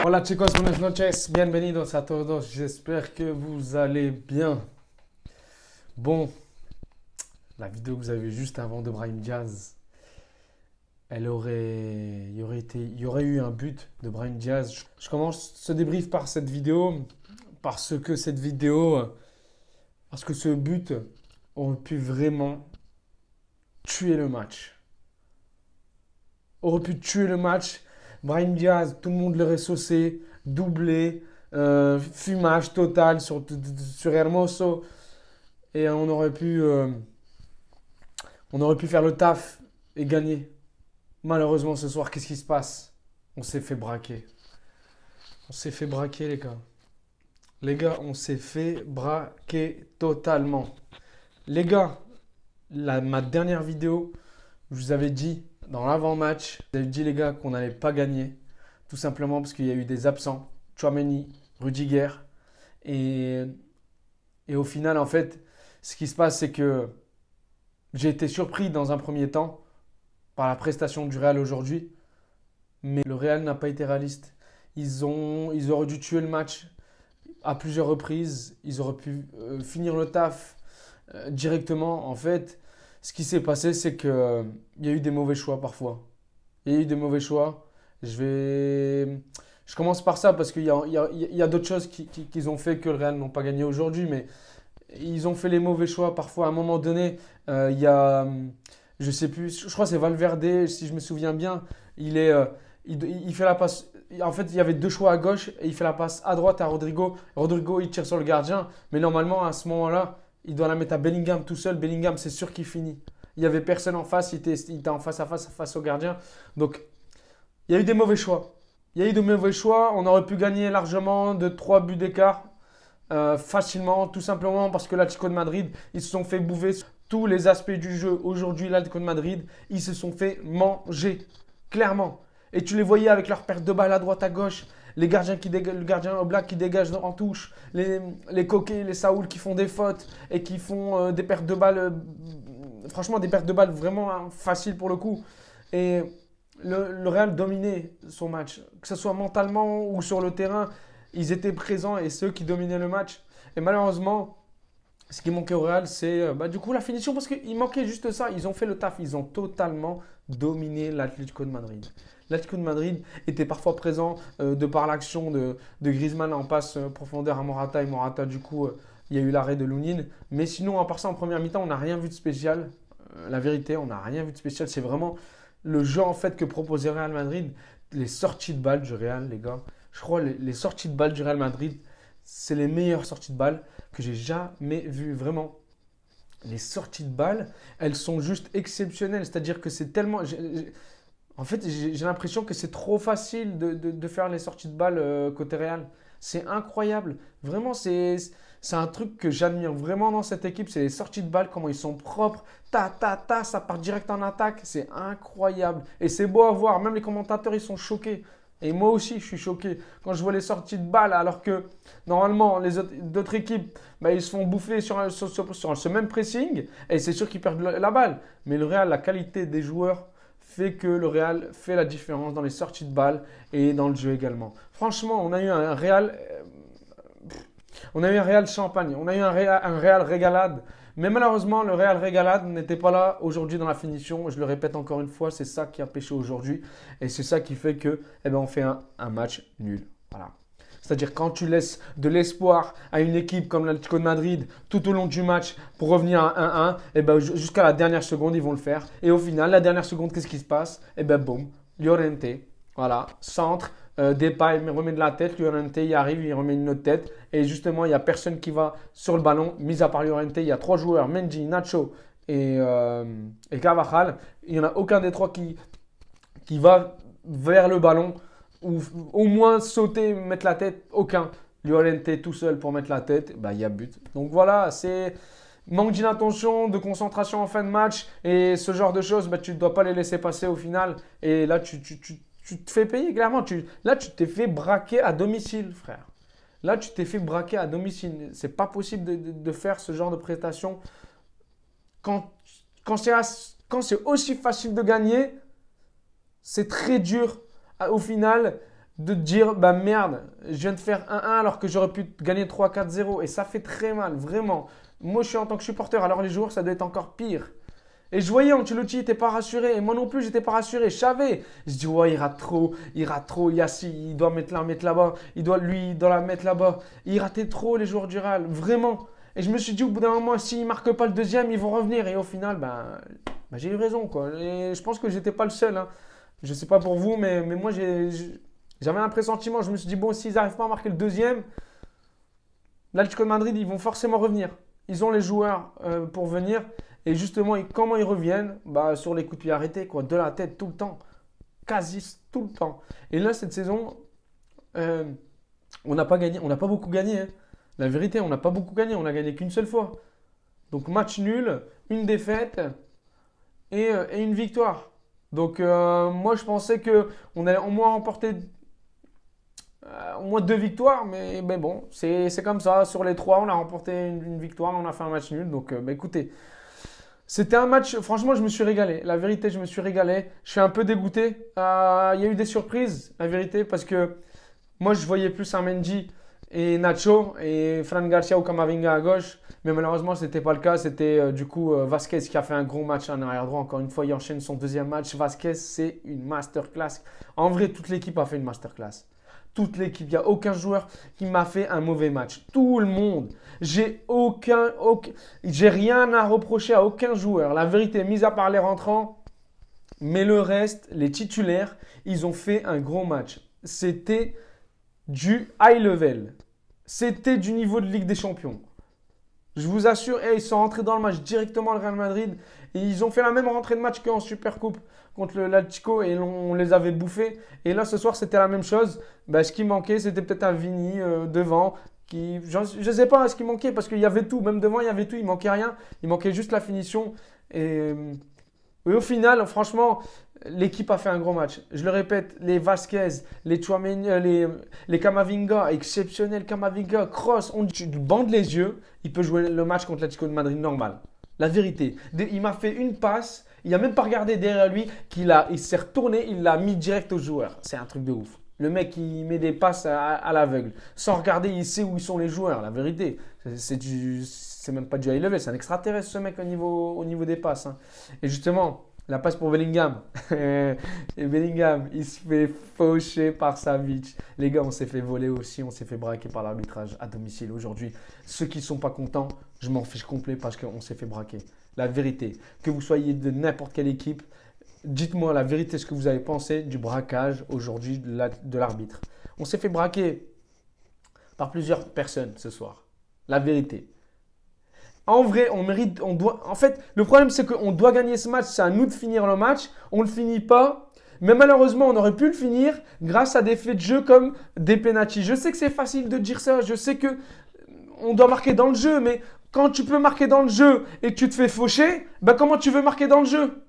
Hola chicos, buenas noches, bienvenidos a todos, j'espère que vous allez bien. Bon, la vidéo que vous avez vue juste avant de Brahim Diaz, il y aurait eu un but de Brahim Diaz. Je commence ce débrief par cette vidéo, parce que ce but aurait pu vraiment tuer le match. Aurait pu tuer le match. Brahim Diaz, tout le monde l'aurait saucé, doublé, fumage total sur Hermoso. Et on aurait pu faire le taf et gagner. Malheureusement, ce soir, qu'est-ce qui se passe? On s'est fait braquer. On s'est fait braquer, les gars. Les gars, on s'est fait braquer totalement. Les gars, ma dernière vidéo, je vous avais dit, dans l'avant-match, je vous avais dit, les gars, qu'on n'allait pas gagner. Tout simplement parce qu'il y a eu des absents. Tchouaméni, Rudiger. Et au final, en fait, ce qui se passe, c'est que j'ai été surpris dans un premier temps par la prestation du Real aujourd'hui. Mais le Real n'a pas été réaliste. Ils auraient dû tuer le match à plusieurs reprises. Ils auraient pu finir le taf directement. En fait, ce qui s'est passé, c'est qu'il y a eu des mauvais choix parfois. Il y a eu des mauvais choix. Je commence par ça parce qu'il y a d'autres choses qu'ils ont fait que le Real n'ont pas gagné aujourd'hui. Mais ils ont fait les mauvais choix parfois. À un moment donné, il y a, je sais plus, je crois que c'est Valverde, si je me souviens bien. Il fait la passe. En fait, il y avait deux choix à gauche et il fait la passe à droite à Rodrigo. Rodrigo, il tire sur le gardien. Mais normalement, à ce moment-là, il doit la mettre à Bellingham tout seul. Bellingham, c'est sûr qu'il finit. Il n'y avait personne en face. Il était en face à face au gardien. Donc, il y a eu des mauvais choix. Il y a eu de mauvais choix. On aurait pu gagner largement de 3 buts d'écart. Facilement, tout simplement parce que l'Atlético de Madrid, ils se sont fait bouffer sur tous les aspects du jeu. Aujourd'hui, l'Atlético de Madrid, ils se sont fait manger, clairement. Et tu les voyais avec leur perte de balle à droite, à gauche, les gardiens le gardien Oblak qui dégage en touche, les Coquet, les Saoul qui font des fautes et qui font des pertes de balles, franchement des pertes de balles vraiment faciles pour le coup. Et le Real dominait son match, que ce soit mentalement ou sur le terrain. Ils étaient présents et ceux qui dominaient le match. Et malheureusement, ce qui manquait au Real, c'est du coup la finition parce qu'il manquait juste ça. Ils ont fait le taf. Ils ont totalement dominé l'Atlético de Madrid. L'Atlético de Madrid était parfois présent de par l'action de Griezmann en passe profondeur à Morata. Et Morata, du coup, il y a eu l'arrêt de Lounine. Mais sinon, à part ça, en première mi-temps, on n'a rien vu de spécial. La vérité, on n'a rien vu de spécial. C'est vraiment le jeu en fait que proposait Real Madrid. Les sorties de balles du Real, les gars. Je crois que les sorties de balles du Real Madrid, c'est les meilleures sorties de balles que j'ai jamais vues. Vraiment, les sorties de balles, elles sont juste exceptionnelles. C'est-à-dire que c'est tellement... En fait, j'ai l'impression que c'est trop facile de faire les sorties de balles côté Real. C'est incroyable. Vraiment, c'est un truc que j'admire vraiment dans cette équipe. C'est les sorties de balles, comment ils sont propres. Ça part direct en attaque. C'est incroyable. Et c'est beau à voir. Même les commentateurs, ils sont choqués. Et moi aussi, je suis choqué quand je vois les sorties de balles, alors que normalement, d'autres équipes, ils se font bouffer sur ce même pressing et c'est sûr qu'ils perdent la balle. Mais le Real, la qualité des joueurs fait que le Real fait la différence dans les sorties de balles et dans le jeu également. Franchement, on a eu un Real champagne, on a eu un Real régalade. Mais malheureusement, le Real régalade n'était pas là aujourd'hui dans la finition. Je le répète encore une fois, c'est ça qui a pêché aujourd'hui. Et c'est ça qui fait que, on fait un match nul. Voilà. C'est-à-dire quand tu laisses de l'espoir à une équipe comme l'Atlético de Madrid tout au long du match pour revenir à 1-1, jusqu'à la dernière seconde, ils vont le faire. Et au final, la dernière seconde, qu'est-ce qui se passe? Boum, Llorente, voilà, centre. Depay remet de la tête, Llorente y arrive, il remet une autre tête et justement il n'y a personne qui va sur le ballon, mis à part Llorente, il y a 3 joueurs, Mendy, Nacho et Carvajal, il n'y en a aucun des 3 qui va vers le ballon ou au moins sauter, mettre la tête, aucun. Llorente tout seul pour mettre la tête, il y a but. Donc voilà, c'est manque d'inattention, de concentration en fin de match et ce genre de choses, tu ne dois pas les laisser passer au final et là tu te fais payer clairement. Là, tu t'es fait braquer à domicile, frère. Là, tu t'es fait braquer à domicile. C'est pas possible de faire ce genre de prestation. Quand c'est aussi facile de gagner, c'est très dur au final de te dire, bah merde, je viens de faire 1-1 alors que j'aurais pu gagner 3-4-0. Et ça fait très mal, vraiment. Moi, je suis en tant que supporter, alors les joueurs, ça doit être encore pire. Et je voyais Ancelotti n'était pas rassuré. Et moi non plus, j'étais pas rassuré. Je savais. Je dis, ouais, il rate trop. Il rate trop. Yassi, il doit mettre là-bas. Lui, il doit la mettre là-bas. Il ratait trop, les joueurs du Real. Vraiment. Et je me suis dit, au bout d'un moment, s'ils ne marquent pas le deuxième, ils vont revenir. Et au final, j'ai eu raison, quoi. Et je pense que j'étais pas le seul, hein. Je sais pas pour vous, mais moi, j'avais un pressentiment. Je me suis dit, bon, s'ils n'arrivent pas à marquer le deuxième, l'Atlético de Madrid, ils vont forcément revenir. Ils ont les joueurs pour venir. Et justement, comment ils reviennent? Sur les coups de pied arrêtés, quoi, de la tête tout le temps. Quasi tout le temps. Et là, cette saison, on n'a pas gagné, on n'a pas beaucoup gagné, hein. La vérité, on n'a pas beaucoup gagné. On n'a gagné qu'une seule fois. Donc, match nul, une défaite et une victoire. Donc, moi, je pensais qu'on allait au moins remporter au moins 2 victoires. Mais bon, c'est comme ça. Sur les 3, on a remporté une victoire. On a fait un match nul. Donc, écoutez. C'était un match, franchement, je me suis régalé. La vérité, je me suis régalé. Je suis un peu dégoûté. Il y a eu des surprises, la vérité, parce que moi, je voyais plus un Mendy et Nacho et Fran Garcia ou Camavinga à gauche. Mais malheureusement, ce n'était pas le cas. C'était du coup Vasquez qui a fait un gros match en arrière droit. Encore une fois, il enchaîne son deuxième match. Vasquez, c'est une masterclass. En vrai, toute l'équipe a fait une masterclass. Toute l'équipe, il n'y a aucun joueur qui m'a fait un mauvais match. Tout le monde. J'ai rien à reprocher à aucun joueur. La vérité, mis à part les rentrants, mais le reste, les titulaires, ils ont fait un gros match. C'était du high level. C'était du niveau de Ligue des Champions. Je vous assure, ils sont rentrés dans le match directement le Real Madrid et ils ont fait la même rentrée de match qu'en Supercoupe contre l'Atlético et on les avait bouffés. Et là, ce soir, c'était la même chose. Ce qui manquait, c'était peut-être un Vini devant. Je ne sais pas ce qui manquait parce qu'il y avait tout. Même devant, il y avait tout. Il manquait rien. Il manquait juste la finition. Et au final, franchement, l'équipe a fait un gros match. Je le répète, les Vasquez, les Tchouaméni, les Camavinga, exceptionnel Camavinga, Cross, tu bandes les yeux. Il peut jouer le match contre l'Atlético de Madrid normal. La vérité. Il m'a fait une passe. Il n'a même pas regardé derrière lui. Il s'est retourné. Il l'a mis direct au joueur. C'est un truc de ouf. Le mec, il met des passes à l'aveugle. Sans regarder, il sait où sont les joueurs. La vérité. C'est même pas du high level. C'est un extraterrestre, ce mec, au niveau des passes, hein. Et justement, la passe pour Bellingham. Et Bellingham, il se fait faucher par Savic. Les gars, on s'est fait voler aussi. On s'est fait braquer par l'arbitrage à domicile aujourd'hui. Ceux qui ne sont pas contents, je m'en fiche complet parce qu'on s'est fait braquer. La vérité. Que vous soyez de n'importe quelle équipe, dites-moi la vérité, ce que vous avez pensé du braquage aujourd'hui de l'arbitre. On s'est fait braquer par plusieurs personnes ce soir. La vérité. En vrai, en fait, le problème, c'est qu'on doit gagner ce match. C'est à nous de finir le match. On ne le finit pas. Mais malheureusement, on aurait pu le finir grâce à des faits de jeu comme des pénaltys. Je sais que c'est facile de dire ça. Je sais que on doit marquer dans le jeu. Mais quand tu peux marquer dans le jeu et que tu te fais faucher, comment tu veux marquer dans le jeu?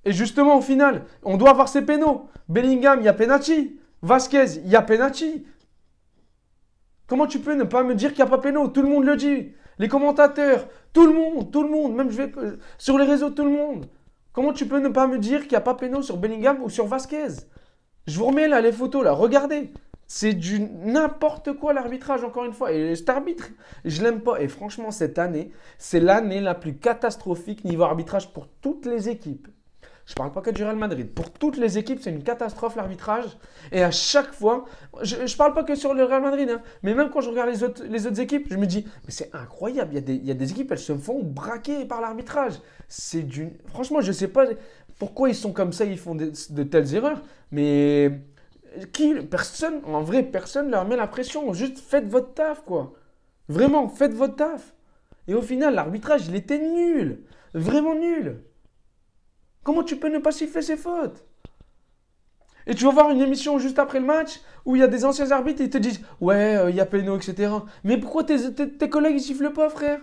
Et justement, au final, on doit avoir ces pénaux. Bellingham, il y a pénalty. Vasquez, il y a pénalty. Comment tu peux ne pas me dire qu'il n'y a pas pénaux? Tout le monde le dit. Les commentateurs, tout le monde, même sur les réseaux, tout le monde. Comment tu peux ne pas me dire qu'il n'y a pas pénaux sur Bellingham ou sur Vasquez? Je vous remets là les photos, là, regardez. C'est du n'importe quoi l'arbitrage, encore une fois. Et cet arbitre, je l'aime pas. Et franchement, cette année, c'est l'année la plus catastrophique niveau arbitrage pour toutes les équipes. Je ne parle pas que du Real Madrid. Pour toutes les équipes, c'est une catastrophe l'arbitrage. Et à chaque fois, je ne parle pas que sur le Real Madrid, hein, mais même quand je regarde les autres équipes, je me dis, mais c'est incroyable. Il y a des équipes, elles se font braquer par l'arbitrage. Franchement, je ne sais pas pourquoi ils sont comme ça, ils font de telles erreurs. Mais personne, en vrai, personne leur met la pression. Juste faites votre taf, quoi. Vraiment, faites votre taf. Et au final, l'arbitrage, il était nul. Vraiment nul. Comment tu peux ne pas siffler ces fautes? Et tu vas voir une émission juste après le match où il y a des anciens arbitres et ils te disent « Ouais, il y a péno, etc. » Mais pourquoi tes collègues ne sifflent pas, frère?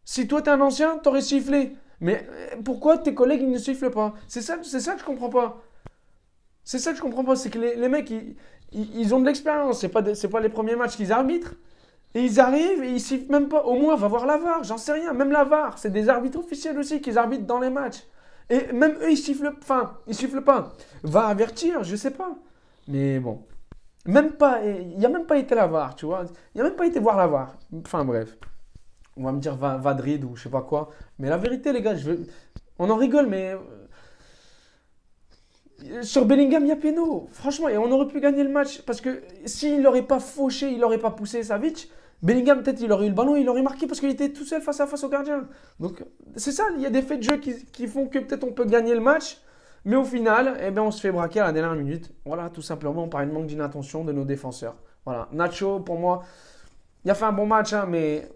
Si toi, tu es un ancien, tu aurais sifflé. Mais pourquoi tes collègues ils ne sifflent pas? C'est ça que je comprends pas. C'est ça que je comprends pas. C'est que les mecs, ils ont de l'expérience. C'est pas les premiers matchs qu'ils arbitrent. Et ils arrivent et ils sifflent même pas. Au moins, va voir la VAR. J'en sais rien. Même la VAR, c'est des arbitres officiels aussi qui arbitrent dans les matchs. Et même eux, ils sifflent pas. Va avertir, je sais pas. Mais bon. Même pas, il n'y a même pas été la VAR, tu vois. Il n'y a même pas été voir la VAR. Enfin bref, on va me dire Vadrid ou je sais pas quoi. Mais la vérité, les gars, on en rigole, mais sur Bellingham, il y a péno. Franchement, et on aurait pu gagner le match. Parce que s'il n'aurait pas fauché, il n'aurait pas poussé Savic, Bellingham, peut-être, il aurait eu le ballon, il aurait marqué parce qu'il était tout seul face à face au gardien. Donc, c'est ça, il y a des faits de jeu qui font que peut-être on peut gagner le match. Mais au final, eh ben, on se fait braquer à la dernière minute. Voilà, tout simplement par une manque d'inattention de nos défenseurs. Voilà, Nacho, pour moi, il a fait un bon match, hein, mais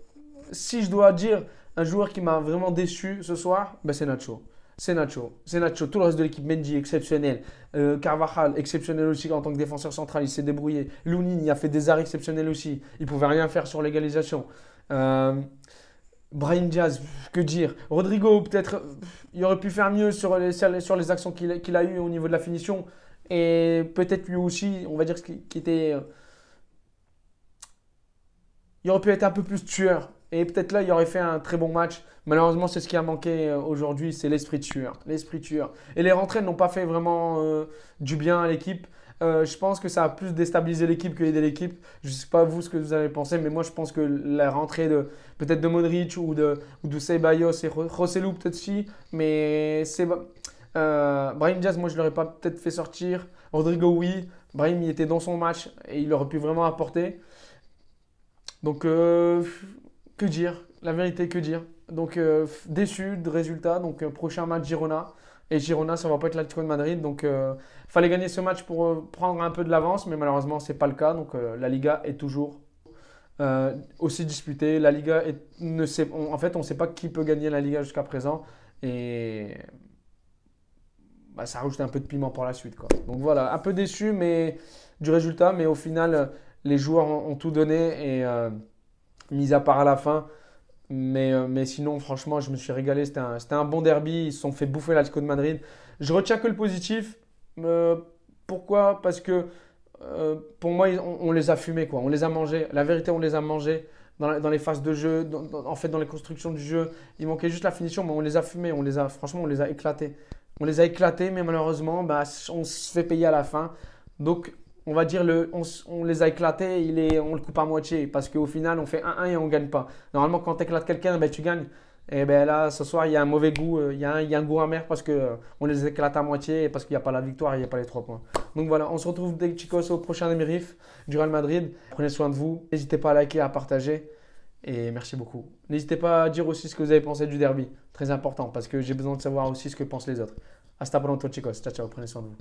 si je dois dire un joueur qui m'a vraiment déçu ce soir, ben c'est Nacho. C'est Nacho. C'est Nacho. Tout le reste de l'équipe, Mendy, exceptionnel. Carvajal, exceptionnel aussi en tant que défenseur central. Il s'est débrouillé. Lounine, il a fait des arrêts exceptionnels aussi. Il pouvait rien faire sur l'égalisation. Euh, Brahim Diaz, que dire. Rodrigo, peut-être, il aurait pu faire mieux sur les actions qu'il a eues au niveau de la finition. Et peut-être lui aussi, on va dire, qui était il aurait pu être un peu plus tueur. Et peut-être là, il aurait fait un très bon match. Malheureusement, c'est ce qui a manqué aujourd'hui, c'est l'esprit tueur. L'esprit tueur. Et les rentrées n'ont pas fait vraiment du bien à l'équipe. Je pense que ça a plus déstabilisé l'équipe que aidé l'équipe. Je ne sais pas vous ce que vous avez pensé, mais moi je pense que la rentrée de peut-être de Modric ou de Ceballos et Rossellou peut-être si, mais c'est Brahim Diaz, moi je l'aurais pas peut-être fait sortir. Rodrigo oui, Brahim il était dans son match et il aurait pu vraiment apporter. Donc, que dire? La vérité, que dire? Donc, déçu de résultat. Donc, prochain match Girona. Et Girona, ça va pas être l'Atlético de Madrid. Donc, fallait gagner ce match pour prendre un peu de l'avance. Mais malheureusement, c'est pas le cas. Donc, la Liga est toujours aussi disputée. La Liga ne sait, en fait, on ne sait pas qui peut gagner la Liga jusqu'à présent. Et bah, ça rajoute un peu de piment pour la suite, quoi. Donc, voilà, un peu déçu du résultat. Mais au final, les joueurs ont tout donné. Et mis à part à la fin. Mais sinon, franchement, je me suis régalé. C'était un bon derby. Ils se sont fait bouffer l'Atlético de Madrid. Je retiens que le positif. Euh, Pourquoi? Parce que pour moi, on les a fumés, quoi. On les a mangés. La vérité, on les a mangés dans les phases de jeu, en fait, dans les constructions du jeu. Il manquait juste la finition, mais on les a fumés. Franchement, on les a éclatés. On les a éclatés, mais malheureusement, bah, on se fait payer à la fin. Donc, on va dire, on les a éclatés, on le coupe à moitié. Parce qu'au final, on fait 1-1 et on ne gagne pas. Normalement, quand tu éclates quelqu'un, ben, tu gagnes. Et ben là, ce soir, il y a un mauvais goût, il y a un goût amer parce qu'on les éclate à moitié et parce qu'il n'y a pas la victoire et il n'y a pas les 3 points. Donc voilà, on se retrouve dès chicos au prochain débrief du Real Madrid. Prenez soin de vous. N'hésitez pas à liker, à partager. Et merci beaucoup. N'hésitez pas à dire aussi ce que vous avez pensé du derby. Très important parce que j'ai besoin de savoir aussi ce que pensent les autres. Hasta pronto, chicos. Ciao, ciao. Prenez soin de vous.